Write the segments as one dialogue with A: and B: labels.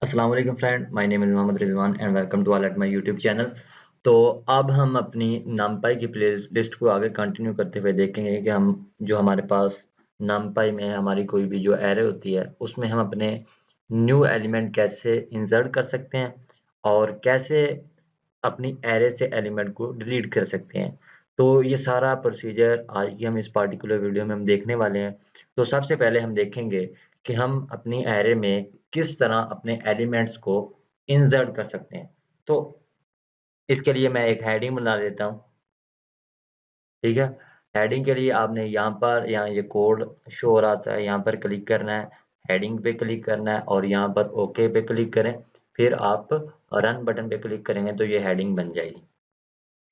A: अस्सलाम वालेकुम friend, my name is Mohammad Rizwan and welcome to all at my YouTube channel. तो अब हम अपनी numpy की प्ले लिस्ट को आगे कंटिन्यू करते हुए देखेंगे कि हम जो हमारे पास numpy में हमारी कोई भी जो एरे होती है उसमें हम अपने न्यू एलिमेंट कैसे इंसर्ट कर सकते हैं और कैसे अपनी एरे से एलिमेंट को डिलीट कर सकते हैं। तो ये सारा प्रोसीजर आज की हम इस पार्टिकुलर वीडियो में हम देखने वाले हैं। तो सबसे पहले हम देखेंगे कि हम अपनी एरे में किस तरह अपने एलिमेंट्स को इंसर्ट कर सकते हैं। तो इसके लिए मैं एक हेडिंग बना लेता हूँ, ठीक है? हेडिंग के लिए आपने यहाँ ये कोड शो हो रहा था, यहाँ पर क्लिक करना है, हेडिंग पे क्लिक करना है और यहाँ पर ओके पे क्लिक करें। फिर आप रन बटन पे क्लिक करेंगे तो ये हेडिंग बन जाएगी,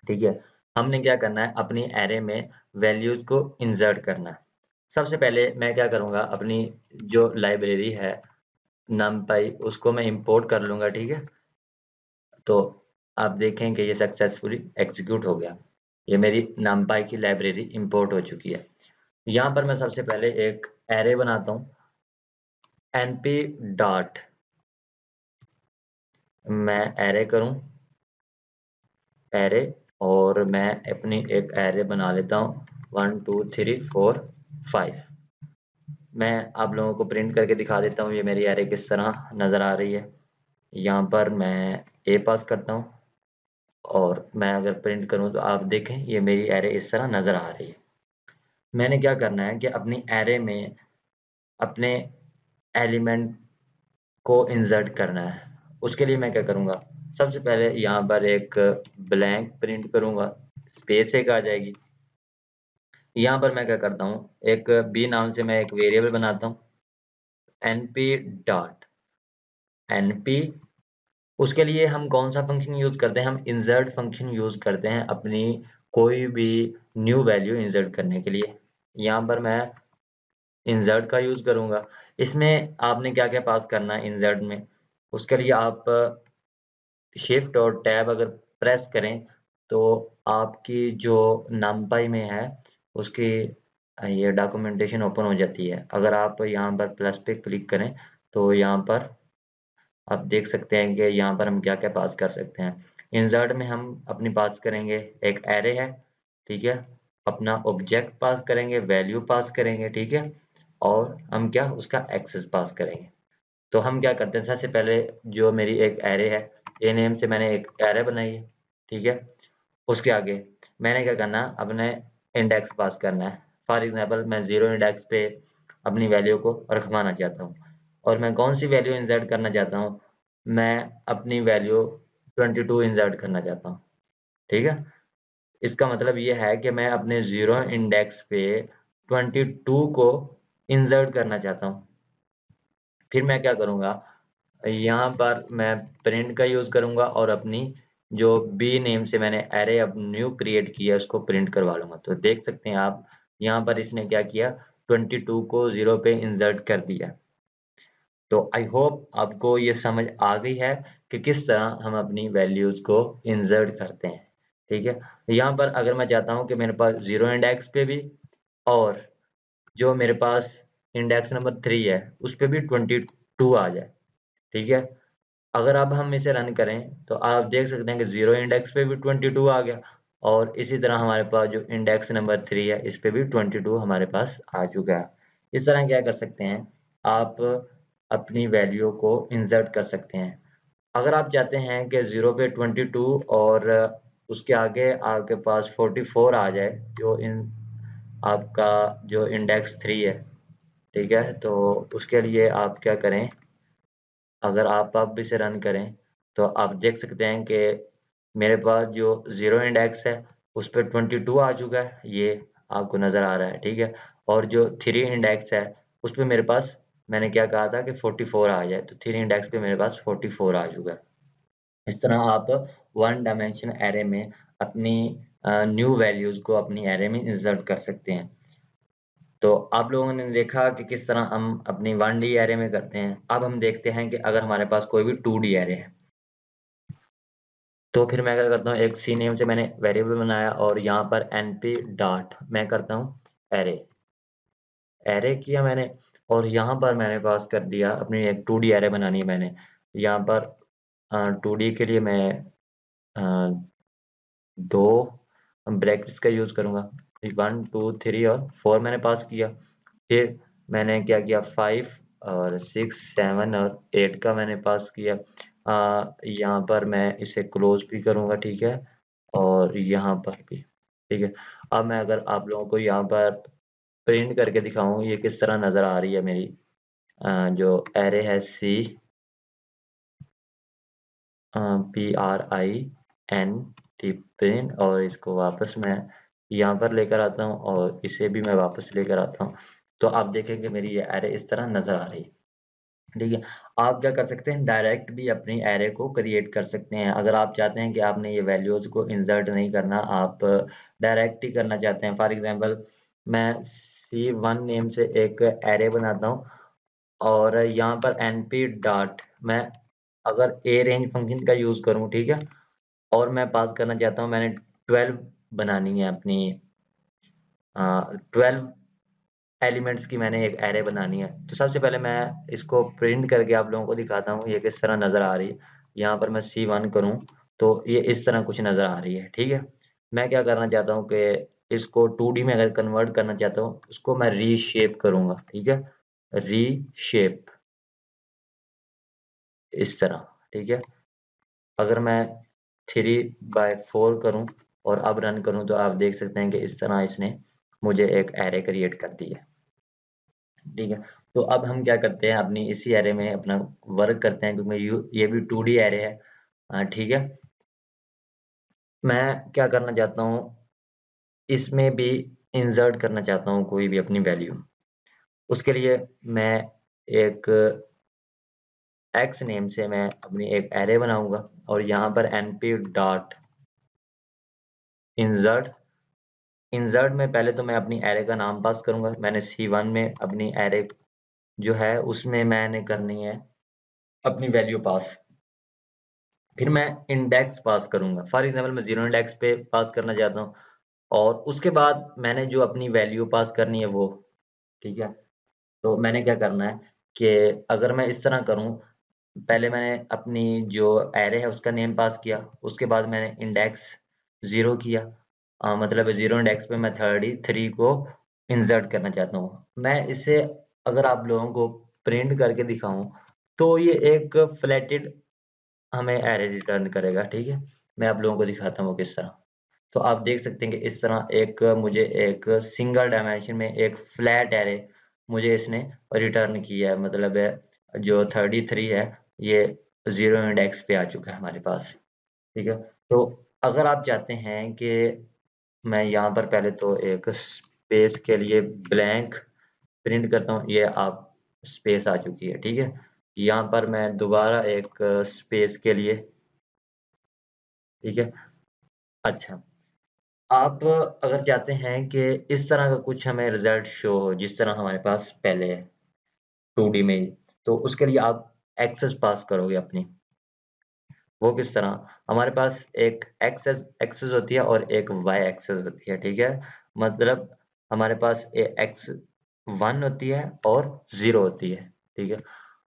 A: ठीक है? हमने क्या करना है, अपनी एरे में वैल्यूज़ को इंसर्ट करना है। सबसे पहले मैं क्या करूँगा, अपनी जो लाइब्रेरी है numpy उसको मैं इंपोर्ट कर लूँगा, ठीक है? तो आप देखें कि ये सक्सेसफुली एग्जीक्यूट हो गया। ये मेरी numpy की लाइब्रेरी इंपोर्ट हो चुकी है। यहाँ पर मैं सबसे पहले एक एरे बनाता हूँ, np डॉट मैं एरे करूँ एरे और मैं अपनी एक एरे बना लेता हूँ 1 2 3 4 5। मैं आप लोगों को प्रिंट करके दिखा देता हूँ ये मेरी एरे किस तरह नज़र आ रही है। यहाँ पर मैं ए पास करता हूँ और मैं अगर प्रिंट करूँ तो आप देखें ये मेरी एरे इस तरह नज़र आ रही है। मैंने क्या करना है कि अपनी एरे में अपने एलिमेंट को इंसर्ट करना है। उसके लिए मैं क्या करूँगा, सबसे पहले यहाँ पर एक ब्लैंक प्रिंट करूँगा, स्पेस एक आ जाएगी। यहाँ पर मैं क्या करता हूँ, एक बी नाम से मैं एक वेरिएबल बनाता हूँ, np डॉट np। उसके लिए हम कौन सा फंक्शन यूज़ करते हैं, हम इंसर्ट फंक्शन यूज़ करते हैं अपनी कोई भी न्यू वैल्यू इंसर्ट करने के लिए। यहाँ पर मैं इंसर्ट का यूज़ करूँगा। इसमें आपने क्या-क्या पास करना है इंसर्ट में, उसके लिए आप शिफ्ट और टैब अगर प्रेस करें तो आपकी जो numpy में है उसकी ये डॉक्यूमेंटेशन ओपन हो जाती है। अगर आप यहाँ पर प्लस पे क्लिक करें तो यहाँ पर आप देख सकते हैं कि यहाँ पर हम क्या-क्या पास कर सकते हैं। इंसर्ट में हम अपनी पास करेंगे, एक एरे है, ठीक है? अपना ऑब्जेक्ट पास करेंगे, वैल्यू पास करेंगे, ठीक है? और हम क्या उसका एक्सेस पास करेंगे। तो हम क्या करते हैं, सबसे पहले जो मेरी एक एरे है, ए नेम से मैंने एक एरे बनाई है, ठीक है? उसके आगे मैंने क्या करना है, अपने इंडेक्स पास करना है। फॉर एग्जांपल मैं 0 इंडेक्स पे अपनी वैल्यू को रखवाना चाहता हूँ और मैं कौन सी वैल्यू इंसर्ट करना चाहता हूँ, मैं अपनी वैल्यू 22 इंसर्ट करना चाहता हूँ, ठीक है? इसका मतलब ये है कि मैं अपने 0 इंडेक्स पे 22 को इंसर्ट करना चाहता हूँ। फिर मैं क्या करूँगा, यहाँ पर मैं प्रिंट का यूज़ करूँगा और अपनी जो बी नेम से मैंने एरे अब न्यू क्रिएट किया है उसको प्रिंट करवा लूँगा। तो देख सकते हैं आप यहाँ पर इसने क्या किया, 22 को 0 पे इंसर्ट कर दिया। तो आई होप आपको ये समझ आ गई है कि किस तरह हम अपनी वैल्यूज़ को इंसर्ट करते हैं, ठीक है? यहाँ पर अगर मैं चाहता हूँ कि मेरे पास 0 इंडेक्स पे भी और जो मेरे पास इंडेक्स नंबर 3 है उस पे भी 22 आ जाए, ठीक है? अगर अब हम इसे रन करें तो आप देख सकते हैं कि 0 इंडेक्स पे भी 22 आ गया और इसी तरह हमारे पास जो इंडेक्स नंबर 3 है इस पे भी 22 हमारे पास आ चुका है। इस तरह क्या कर सकते हैं, आप अपनी वैल्यू को इंसर्ट कर सकते हैं। अगर आप चाहते हैं कि 0 पे 22 और उसके आगे आपके पास 44 आ जाए, जो इन आपका जो इंडेक्स 3 है, ठीक है? तो उसके लिए आप क्या करें, अगर आप अब इसे रन करें तो आप देख सकते हैं कि मेरे पास जो 0 इंडेक्स है उस पे 22 आ चुका है, ये आपको नज़र आ रहा है, ठीक है? और जो 3 इंडेक्स है उस पे मेरे पास, मैंने क्या कहा था कि 44 आ जाए, तो 3 इंडेक्स पे मेरे पास 44 आ चुका है। इस तरह आप वन डायमेंशन एरे में अपनी न्यू वैल्यूज़ को अपनी एरे में इंसर्ट कर सकते हैं। तो आप लोगों ने देखा कि किस तरह हम अपनी 1D एरे में करते हैं। अब हम देखते हैं कि अगर हमारे पास कोई भी 2D एरे है, तो फिर मैं क्या करता हूँ, एक सी नेम से मैंने वेरिएबल बनाया और यहाँ पर np डॉट मैं करता हूँ एरे। एरे किया मैंने और यहाँ पर मैंने पास कर दिया, अपनी एक 2D एरे बनानी है मैंने। यहाँ पर 2D के लिए मैं अ, 2 ब्रैकेट्स का यूज़ करूँगा। 1 2 3 और 4 मैंने पास किया। फिर मैंने क्या किया, 5 और 6 7 और 8 का मैंने पास किया। यहाँ पर मैं इसे क्लोज भी करूँगा, ठीक है, और यहाँ पर भी, ठीक है। अब मैं अगर आप लोगों को यहाँ पर प्रिंट करके दिखाऊँ ये किस तरह नज़र आ रही है मेरी जो एरे है सी PRINT प्रिंट, और इसको वापस मैं यहाँ पर लेकर आता हूँ और इसे भी मैं वापस लेकर आता हूँ। तो आप देखेंगे मेरी ये एरे इस तरह नज़र आ रही है। ठीक है, आप क्या कर सकते हैं, डायरेक्ट भी अपनी एरे को क्रिएट कर सकते हैं। अगर आप चाहते हैं कि आपने ये वैल्यूज़ को इंसर्ट नहीं करना, आप डायरेक्ट ही करना चाहते हैं। फॉर एग्जांपल मैं C1 नेम से एक एरे बनाता हूँ और यहाँ पर np डॉट मैं अगर ए रेंज फंक्शन का यूज़ करूँ, ठीक है, और मैं पास करना चाहता हूँ, मैंने 12 बनानी है अपनी 12 एलिमेंट्स की मैंने एक एरे बनानी है। तो सबसे पहले मैं इसको प्रिंट करके आप लोगों को दिखाता हूँ ये किस तरह नज़र आ रही है। यहाँ पर मैं C1 करूँ तो ये इस तरह कुछ नज़र आ रही है, ठीक है। मैं क्या करना चाहता हूँ कि इसको 2D में अगर कन्वर्ट करना चाहता हूँ, उसको मैं रीशेप करूँगा, ठीक है, रीशेप इस तरह, ठीक है। अगर मैं 3/4 करूँ और अब रन करूँ तो आप देख सकते हैं कि इस तरह इसने मुझे एक एरे क्रिएट कर दी है, ठीक है। तो अब हम क्या करते हैं, अपनी इसी एरे में अपना वर्क करते हैं, क्योंकि ये भी 2D एरे है, ठीक है। मैं क्या करना चाहता हूँ, इसमें भी इंसर्ट करना चाहता हूँ कोई भी अपनी वैल्यू। उसके लिए मैं एक एक्स नेम से मैं अपनी एक एरे बनाऊंगा और यहाँ पर np डॉट इंसर्ट इंसर्ट में पहले तो मैं अपनी एरे का नाम पास करूंगा। मैंने C1 में अपनी एरे जो है उसमें मैंने करनी है अपनी वैल्यू पास। फिर मैं इंडेक्स पास करूंगा। फॉर एग्जांपल मैं 0 इंडेक्स पे पास करना चाहता हूँ और उसके बाद मैंने जो अपनी वैल्यू पास करनी है वो, ठीक है। तो मैंने क्या करना है कि अगर मैं इस तरह करूँ, पहले मैंने अपनी जो एरे है उसका नेम पास किया, उसके बाद मैंने इंडेक्स 0 किया, मतलब 0 इंडेक्स पे मैं 33 को इंसर्ट करना चाहता हूँ। मैं इसे अगर आप लोगों को प्रिंट करके दिखाऊं तो ये एक फ्लैटेड हमें एरे रिटर्न करेगा, ठीक है। मैं आप लोगों को दिखाता हूँ वो किस तरह। तो आप देख सकते हैं कि इस तरह एक मुझे एक सिंगल डायमेंशन में एक फ्लैट एरे मुझे इसने रिटर्न किया है, मतलब है जो 33 है ये 0 इंडेक्स पे आ चुका है हमारे पास, ठीक है। तो अगर आप चाहते हैं कि मैं यहाँ पर पहले तो एक स्पेस के लिए ब्लैंक प्रिंट करता हूँ, ये आप स्पेस आ चुकी है, ठीक है। यहाँ पर मैं दोबारा एक स्पेस के लिए, ठीक है। अच्छा, आप अगर चाहते हैं कि इस तरह का कुछ हमें रिजल्ट शो हो जिस तरह हमारे पास पहले है 2D में ही, तो उसके लिए आप एक्सेस पास करोगे अपनी। वो किस तरह, हमारे पास एक एक्सेस एक्सेस होती है और एक वाई एक्सेस होती है, ठीक है। मतलब हमारे पास एक्स 1 होती है और 0 होती है, ठीक है।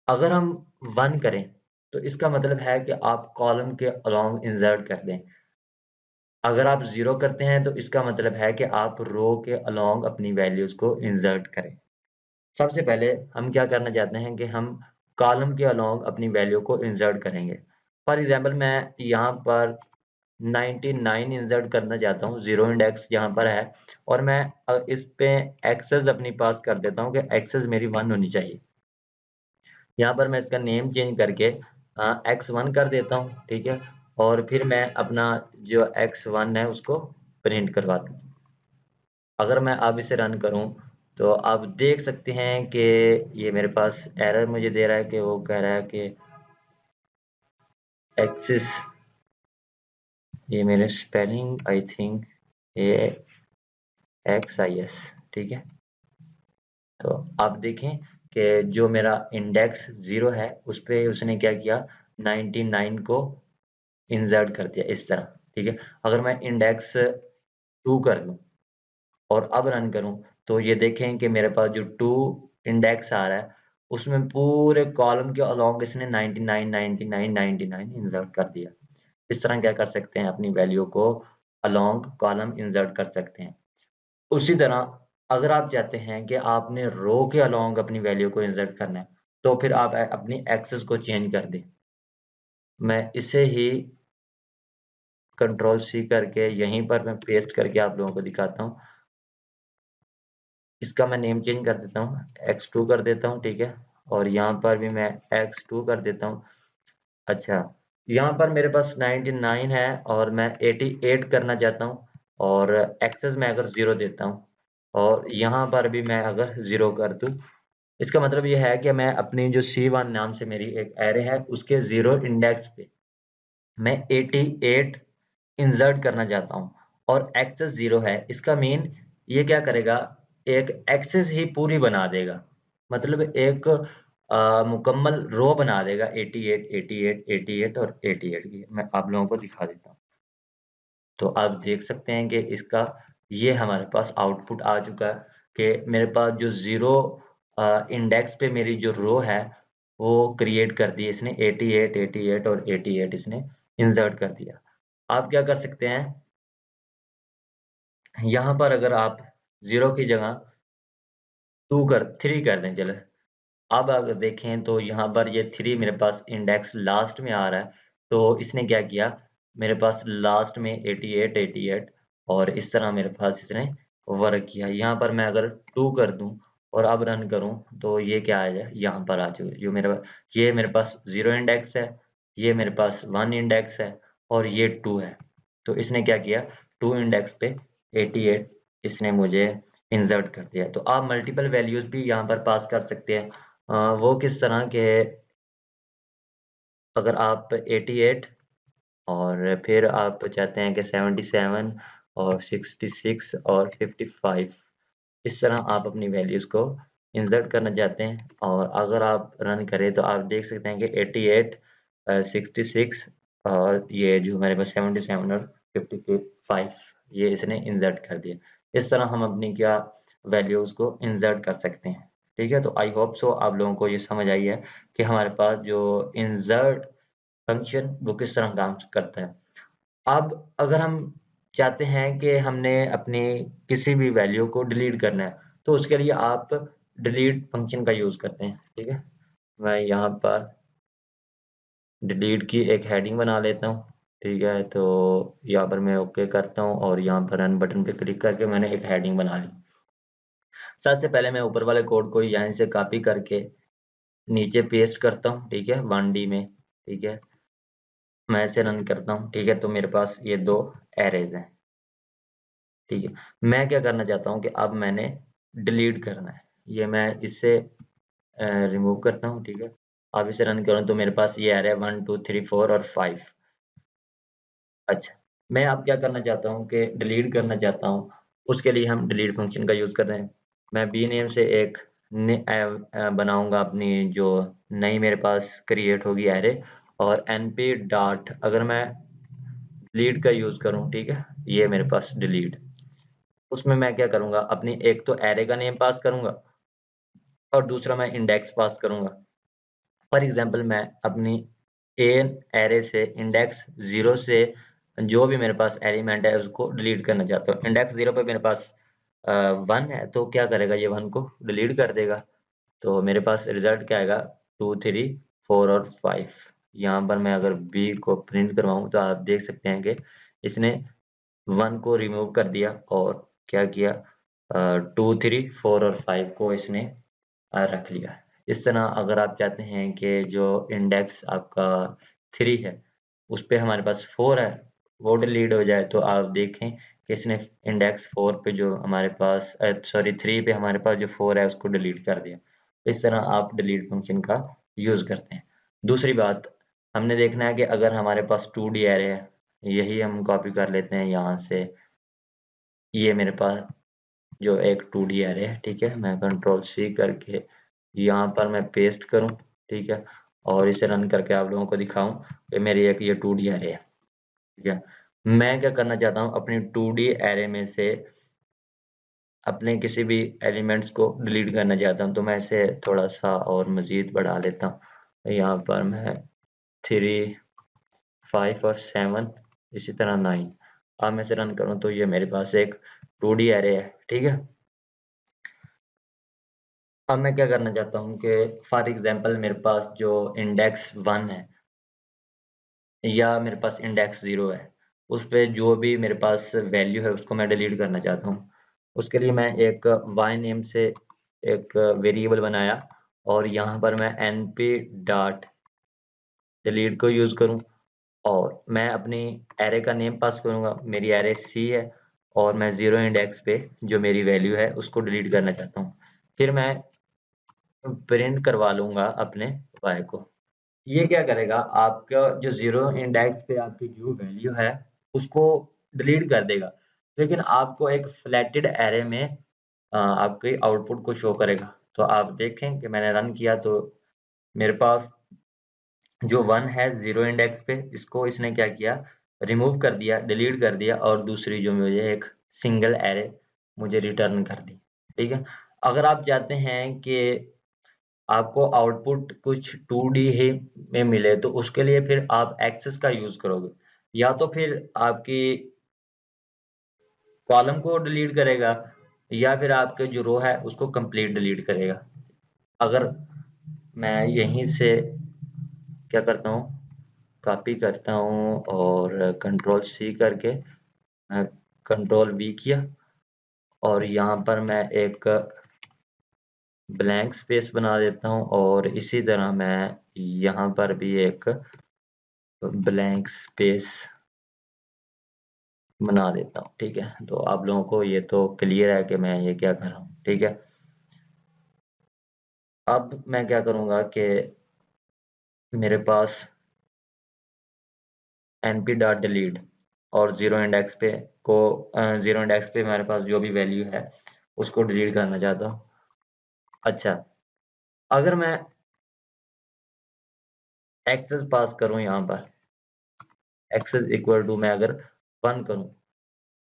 A: अगर हम 1 करें तो इसका मतलब है कि आप कॉलम के अलोंग इंसर्ट कर दें। अगर आप 0 करते हैं तो इसका मतलब है कि आप रो के अलोंग अपनी वैल्यूज को इंसर्ट करें। सबसे पहले हम क्या करना चाहते हैं कि हम कॉलम के अलोंग अपनी वैल्यू को इंसर्ट करेंगे। फॉर एग्जांपल मैं यहाँ पर 99 इंसर्ट करना चाहता हूँ, 0 इंडेक्स यहाँ पर है और मैं इस पे एक्सेस अपनी पास कर देता हूँ कि एक्सेस मेरी 1 होनी चाहिए। यहाँ पर मैं इसका नेम चेंज करके x1 कर देता हूँ, ठीक है। और फिर मैं अपना जो x1 है उसको प्रिंट करवाता हूँ। अगर मैं अब इसे रन करूँ तो आप देख सकते हैं कि ये मेरे पास एरर मुझे दे रहा है कि वो कह रहा है कि एक्सिस, ये मेरे स्पेलिंग आई थिंक ये XIS, ठीक है। तो आप देखें कि जो मेरा इंडेक्स 0 है उस पे उसने क्या किया, 99 को इंसर्ट कर दिया इस तरह, ठीक है। अगर मैं इंडेक्स 2 कर दूं और अब रन करूं तो ये देखें कि मेरे पास जो 2 इंडेक्स आ रहा है उसमें पूरे कॉलम के अलोंग इसने 99 99 99 इंसर्ट कर दिया। इस तरह क्या कर सकते हैं, अपनी वैल्यू को अलोंग कॉलम इंसर्ट कर सकते हैं। उसी तरह अगर आप चाहते हैं कि आपने रो के अलोंग अपनी वैल्यू को इंसर्ट करना है, तो फिर आप अपनी एक्सेस को चेंज कर दें। मैं इसे ही कंट्रोल सी करके यहीं पर मैं पेस्ट करके आप लोगों को दिखाता हूँ। इसका मैं नेम चेंज कर देता हूँ, x2 कर देता हूँ, ठीक है। और यहाँ पर भी मैं x2 कर देता हूँ। अच्छा, यहाँ पर मेरे पास 99 है और मैं 88 करना चाहता हूँ, और एक्सेस में अगर 0 देता हूँ, और यहाँ पर भी मैं अगर 0 कर दूँ, इसका मतलब ये है कि मैं अपनी जो C1 नाम से मेरी एक एरे है उसके 0 इंडेक्स पे मैं 88 इंसर्ट करना चाहता हूँ, और एक्सेस 0 है। इसका मीन ये क्या करेगा, एक एक्सेस ही पूरी बना देगा, मतलब एक मुकम्मल रो बना देगा 88 88 88 और 88 की। मैं आप लोगों को दिखा देता हूँ। तो आप देख सकते हैं कि इसका ये हमारे पास आउटपुट आ चुका है कि मेरे पास जो 0 इंडेक्स पे मेरी जो रो है वो क्रिएट कर दी इसने, 88 88 और 88 इसने इंसर्ट कर दिया। आप क्या कर सकते हैं, यहाँ पर अगर आप 0 की जगह 3 कर दें, चले। अब अगर देखें तो यहाँ पर ये 3 मेरे पास इंडेक्स लास्ट में आ रहा है, तो इसने क्या किया, मेरे पास लास्ट में 88 88 और इस तरह मेरे पास इसने वर्क किया। यहाँ पर मैं अगर 2 कर दूं और अब रन करूं, तो ये क्या आ जाए, यहाँ पर आ जाए जो ये मेरे पास 0 इंडेक्स है, ये मेरे पास 1 इंडेक्स है, और ये 2 है। तो इसने क्या किया, 2 इंडेक्स पे 88 इसने मुझे इंसर्ट कर दिया। तो आप मल्टीपल वैल्यूज भी यहाँ पर पास कर सकते हैं। वो किस तरह के, अगर आप 88 और फिर आप चाहते हैं कि 77 और 66 और 55, इस तरह आप अपनी वैल्यूज को इंसर्ट करना चाहते हैं, और अगर आप रन करें तो आप देख सकते हैं कि 88 66 और ये जो हमारे पास 77 और 55 ये इसने इंसर्ट कर दिया। इस तरह हम अपनी क्या वैल्यूज को इंसर्ट कर सकते हैं। ठीक है, तो आई होप सो आप लोगों को ये समझ आई है कि हमारे पास जो इंसर्ट फंक्शन वो किस तरह काम करता है। अब अगर हम चाहते हैं कि हमने अपनी किसी भी वैल्यू को डिलीट करना है, तो उसके लिए आप डिलीट फंक्शन का यूज करते हैं। ठीक है, मैं यहाँ पर डिलीट की एक हेडिंग बना लेता हूँ। ठीक है, तो यहाँ पर मैं ओके करता हूँ और यहाँ पर रन बटन पे क्लिक करके मैंने एक हेडिंग बना ली। सबसे पहले मैं ऊपर वाले कोड को यहाँ से कॉपी करके नीचे पेस्ट करता हूँ। ठीक है, 1D में। ठीक है, मैं इसे रन करता हूँ। ठीक है, तो मेरे पास ये 2 एरेज हैं। ठीक है, मैं क्या करना चाहता हूँ कि अब मैंने डिलीट करना है, ये मैं इससे रिमूव करता हूँ। ठीक है, अब इसे रन करूँ तो मेरे पास ये आ रहा है 1 2 3 4 और 5। अच्छा, मैं अब क्या करना चाहता हूँ कि डिलीट करना चाहता हूँ, उसके लिए हम डिलीट फंक्शन का यूज कर रहे हैं। मैं बी नेम से एक बनाऊंगा अपनी जो नई मेरे पास क्रिएट होगी एरे, और np डॉट अगर मैं डिलीट का यूज करूँ, ठीक है, ये मेरे पास डिलीट, उसमें मैं क्या करूंगा, अपनी एक तो एरे का नेम पास करूंगा और दूसरा मैं इंडेक्स पास करूंगा। फॉर एग्जांपल मैं अपनी ए एरे से इंडेक्स 0 से जो भी मेरे पास एलिमेंट है उसको डिलीट करना चाहता हूँ। इंडेक्स 0 पे मेरे पास 1 है, तो क्या करेगा, ये 1 को डिलीट कर देगा। तो मेरे पास रिजल्ट क्या आएगा, 2 3 4 और 5। यहाँ पर मैं अगर बी को प्रिंट करवाऊँ तो आप देख सकते हैं कि इसने 1 को रिमूव कर दिया और क्या किया, 2 3 4 और 5 को इसने रख लिया। इस तरह अगर आप चाहते हैं कि जो इंडेक्स आपका 3 है उस पे हमारे पास 4 है वो डिलीट हो जाए, तो आप देखें कि इसने इंडेक्स 4 पे जो हमारे पास सॉरी 3 पे हमारे पास जो 4 है उसको डिलीट कर दिया। इस तरह आप डिलीट फंक्शन का यूज करते हैं। दूसरी बात, हमने देखना है कि अगर हमारे पास 2D एरे है, यही हम कॉपी कर लेते हैं यहाँ से, ये मेरे पास जो एक 2D एरे है। ठीक है, मैं कंट्रोल C करके यहाँ पर मैं पेस्ट करूँ। ठीक है, और इसे रन करके आप लोगों को दिखाऊं कि मेरी एक ये 2D एरे है। ठीक है, मैं क्या करना चाहता हूँ, अपनी 2D एरे में से अपने किसी भी एलिमेंट्स को डिलीट करना चाहता हूँ तो मैं इसे थोड़ा सा और मज़ीद बढ़ा लेता हूँ। यहाँ पर मैं 3, 5 और 7, इसी तरह 9। अब मैं इसे रन करूँ तो ये मेरे पास एक 2D एरे है, ठीक है। अब मैं क्या करना चाहता हूँ कि फॉर एग्जांपल मेरे पास जो इंडेक्स 1 है या मेरे पास इंडेक्स 0 है, उस पे जो भी मेरे पास वैल्यू है उसको मैं डिलीट करना चाहता हूँ। उसके लिए मैं एक y नेम से एक वेरिएबल बनाया और यहाँ पर मैं np डॉट डिलीट को यूज़ करूँ और मैं अपनी एरे का नेम पास करूँगा। मेरी एरे C है और मैं 0 इंडेक्स पे जो मेरी वैल्यू है उसको डिलीट करना चाहता हूँ। फिर मैं प्रिंट करवा लूँगा अपने y को। ये क्या करेगा, आपका जो 0 इंडेक्स पे आपकी जो वैल्यू है उसको डिलीट कर देगा, लेकिन आपको एक फ्लैटेड एरे में आपके आउटपुट को शो करेगा। तो आप देखें कि मैंने रन किया तो मेरे पास जो 1 है 0 इंडेक्स पे, इसको इसने क्या किया, रिमूव कर दिया, डिलीट कर दिया और दूसरी जो मुझे एक सिंगल एरे मुझे रिटर्न कर दी, ठीक है। अगर आप चाहते हैं कि आपको आउटपुट कुछ 2D ही में मिले तो उसके लिए फिर आप एक्सेस का यूज करोगे, या तो फिर आपकी कॉलम को डिलीट करेगा या फिर आपके जो रो है उसको कंप्लीट डिलीट करेगा। अगर मैं यहीं से क्या करता हूँ, कॉपी करता हूँ और कंट्रोल C करके कंट्रोल V किया और यहाँ पर मैं एक ब्लैंक स्पेस बना देता हूँ और इसी तरह मैं यहाँ पर भी एक ब्लैंक स्पेस बना देता हूँ, ठीक है। तो आप लोगों को ये तो क्लियर है कि मैं ये क्या कर रहा हूँ, ठीक है। अब मैं क्या करूँगा कि मेरे पास np डॉट डिलीट और 0 इंडेक्स पे को 0 इंडेक्स पे मेरे पास जो भी वैल्यू है उसको डिलीट करना चाहता हूँ। अच्छा, अगर मैं एक्सेस पास करूँ, यहाँ पर एक्सेस इक्वल टू मैं अगर 1 करूँ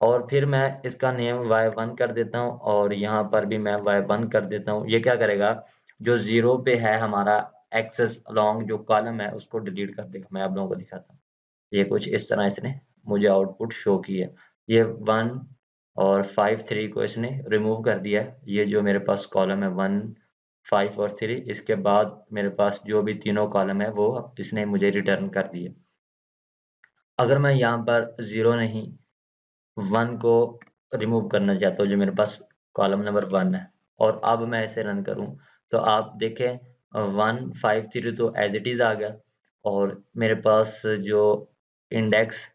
A: और फिर मैं इसका नेम y1 कर देता हूँ और यहाँ पर भी मैं y1 कर देता हूँ, ये क्या करेगा, जो 0 पे है हमारा एक्सेस अलोंग जो कॉलम है उसको डिलीट कर देगा। मैं आप लोगों को दिखाता हूँ, ये कुछ इस तरह इसने मुझे आउटपुट शो की है। ये 1 और 5, 3 को इसने रिमूव कर दिया है। ये जो मेरे पास कॉलम है 1, 5 और 3, इसके बाद मेरे पास जो भी तीनों कॉलम है वो इसने मुझे रिटर्न कर दिए। अगर मैं यहाँ पर 0 नहीं 1 को रिमूव करना चाहता हूँ जो मेरे पास कॉलम नंबर 1 है और अब मैं इसे रन करूँ तो आप देखें 1, 5, 3 तो एज इट इज आ गया और मेरे पास जो इंडेक्स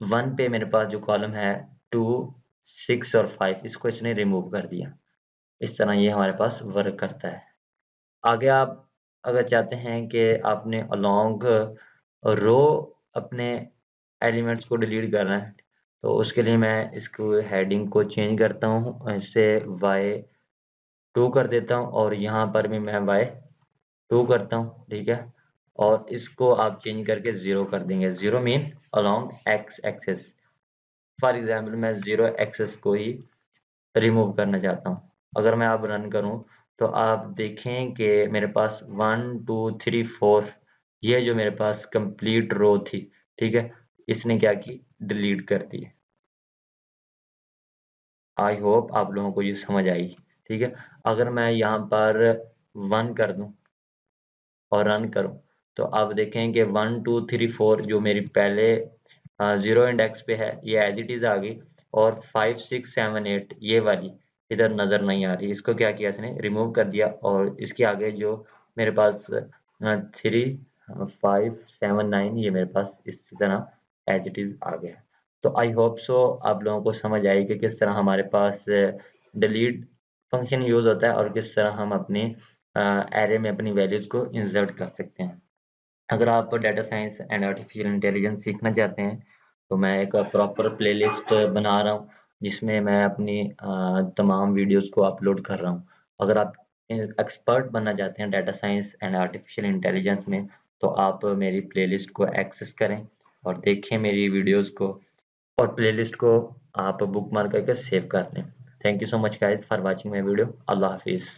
A: 1 पे मेरे पास जो कॉलम है 2, 6 और 5, इसको इसने रिमूव कर दिया। इस तरह ये हमारे पास वर्क करता है। आगे आप अगर चाहते हैं कि आपने अलोंग रो अपने एलिमेंट्स को डिलीट करना है तो उसके लिए मैं इसको हेडिंग को चेंज करता हूँ, इसे y2 कर देता हूँ और यहाँ पर भी मैं y2 करता हूँ, ठीक है। और इसको आप चेंज करके 0 कर देंगे। 0 mean along x axis. For example मैं 0 एक्सेस को ही रिमूव करना चाहता हूँ। अगर मैं अब रन करूँ तो आप देखें कि मेरे पास 1, 2, 3, 4 ये जो मेरे पास कंप्लीट रो थी, ठीक है, इसने क्या की, डिलीट कर दी। आई होप आप लोगों को ये समझ आई, ठीक है। अगर मैं यहाँ पर 1 कर दूं और रन करूं तो आप देखें कि 1, 2, 3, 4 जो मेरी पहले 0 इंडेक्स पे है ये एज इट इज आ गई और 5, 6, 7, 8 ये वाली इधर नजर नहीं आ रही। इसको क्या किया इसने, रिमूव कर दिया और इसके आगे जो मेरे पास 3, 5, 7, 9 ये मेरे पास इसी तरह एज इट इज आ गया। तो आई होप सो आप लोगों को समझ आई कि किस तरह हमारे पास डिलीट फंक्शन यूज होता है और किस तरह हम अपनी एरे में अपनी वैल्यूज को इंसर्ट कर सकते हैं। अगर आप data science and artificial intelligence सीखना चाहते हैं तो मैं एक प्रॉपर प्लेलिस्ट बना रहा हूँ जिसमें मैं अपनी तमाम वीडियोस को अपलोड कर रहा हूँ। अगर आप एक्सपर्ट बनना चाहते हैं data science and artificial intelligence में तो आप मेरी प्लेलिस्ट को एक्सेस करें और देखें मेरी वीडियोस को और प्लेलिस्ट को आप बुकमार्क करके सेव कर लें। Thank you so much guys for watching my video. अल्लाह हाफिज़।